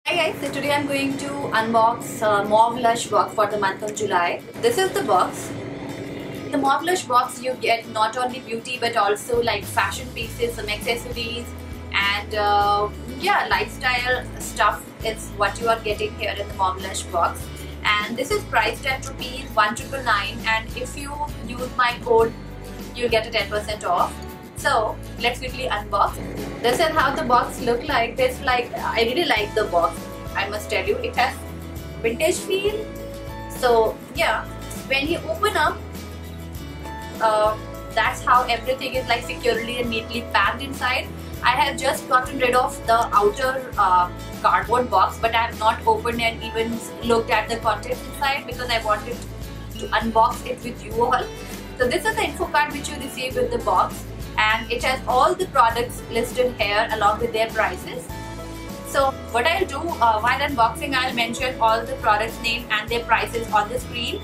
Hi guys, so today I'm going to unbox Mauvelush box for the month of July. This is the box. The Mauvelush box you get not only beauty but also like fashion pieces, some accessories and yeah, lifestyle stuff is what you are getting here in the Mauvelush box. And this is priced at ₹1,999 and if you use my code you'll get a 10% off. So let's quickly unbox. This is how the box look like. I really like the box, I must tell you. It has vintage feel. So yeah, when you open up, that's how everything is like securely and neatly packed inside. I have just gotten rid of the outer cardboard box, but I have not opened and even looked at the contents inside because I wanted to unbox it with you all. So this is the info card which you receive with the box, and it has all the products listed here along with their prices. So what I'll do while unboxing, I'll mention all the products name and their prices on the screen,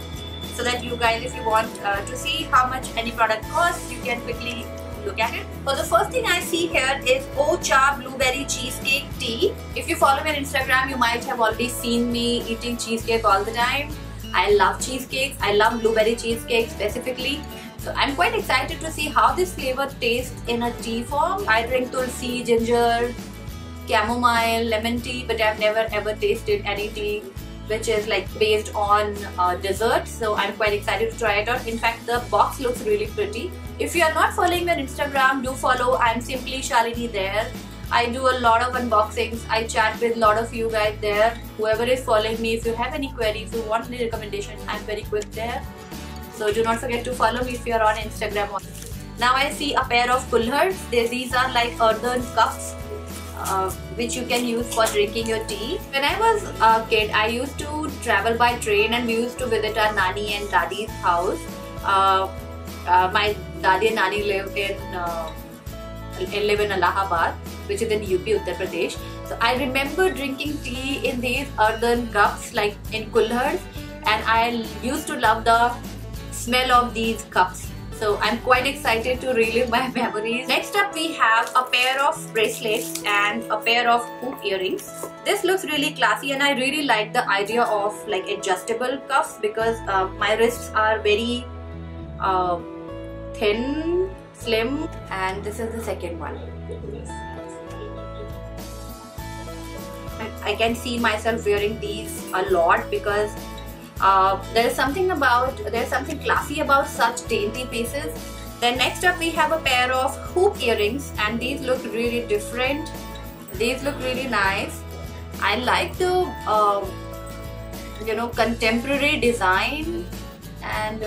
so that you guys, if you want to see how much any product costs, you can quickly look at it. So the first thing I see here is Cha Blueberry Cheesecake Tea. If you follow me on Instagram, you might have already seen me eating cheesecake all the time. I love cheesecakes. I love blueberry cheesecake specifically. So I'm quite excited to see how this flavor tastes in a tea form. I drink tulsi, ginger, chamomile, lemon tea, but I've never ever tasted any tea which is like based on dessert. So I'm quite excited to try it out. In fact, the box looks really pretty. If you are not following me on Instagram, do follow. I'm simply Shalini there. I do a lot of unboxings. I chat with a lot of you guys there. Whoever is following me, if you have any query, if you want any recommendation, I'm very quick there. So do not forget to follow me if you are on Instagram. Now I see a pair of kulhards. These are like earthen cups which you can use for drinking your tea. When I was a kid, I used to travel by train and we used to visit our Nani and Dadi's house. My Dadi and Nani live in Allahabad, which is in UP, Uttar Pradesh. So I remember drinking tea in these earthen cups, like in kulhards, and I used to love the smell of these cups. So I'm quite excited to relive my memories. Next up we have a pair of bracelets and a pair of hoop earrings. This looks really classy and I really like the idea of like adjustable cuffs because my wrists are very thin, slim, and this is the second one. I can see myself wearing these a lot because there's something classy about such dainty pieces. Then next up we have a pair of hoop earrings and these look really different. These look really nice. I like the contemporary design, and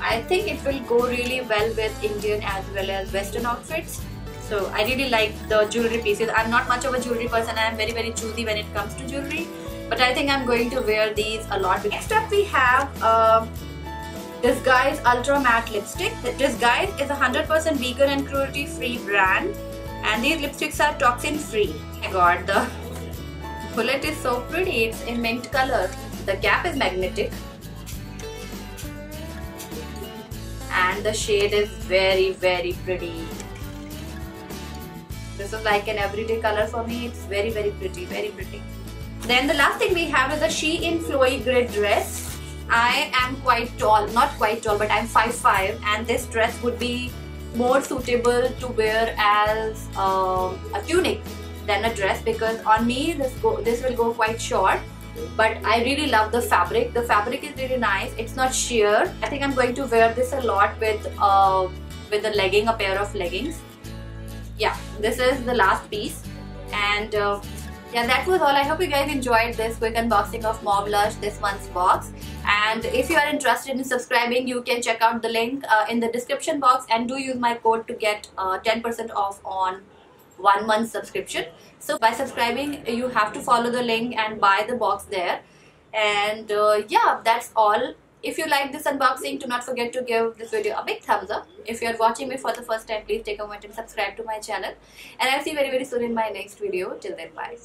I think it will go really well with Indian as well as Western outfits. So I really like the jewelry pieces. I'm not much of a jewelry person. I'm very choosy when it comes to jewelry, but I think I'm going to wear these a lot. Next up we have Disguise Ultra Matte Lipstick. Disguise is a 100% vegan and cruelty free brand, and these lipsticks are toxin free. Oh my god, the bullet is so pretty. It's in mint color. The cap is magnetic and the shade is very pretty. This is like an everyday color for me. It's very pretty, very pretty. Then the last thing we have is a Shein Flowy Grid dress. I am quite tall, not quite tall, but I'm 5'5", and this dress would be more suitable to wear as a tunic than a dress because on me this will go quite short. But I really love the fabric. The fabric is really nice. It's not sheer. I think I'm going to wear this a lot with a legging, a pair of leggings. Yeah, this is the last piece, and yeah, that was all. I hope you guys enjoyed this quick unboxing of Mauvelush this month's box. And if you are interested in subscribing, you can check out the link in the description box and do use my code to get 10% off on 1 month subscription. So by subscribing, you have to follow the link and buy the box there. And yeah, that's all. If you like this unboxing, do not forget to give this video a big thumbs up. If you are watching me for the first time, please take a moment and subscribe to my channel. And I'll see you very soon in my next video. Till then, bye.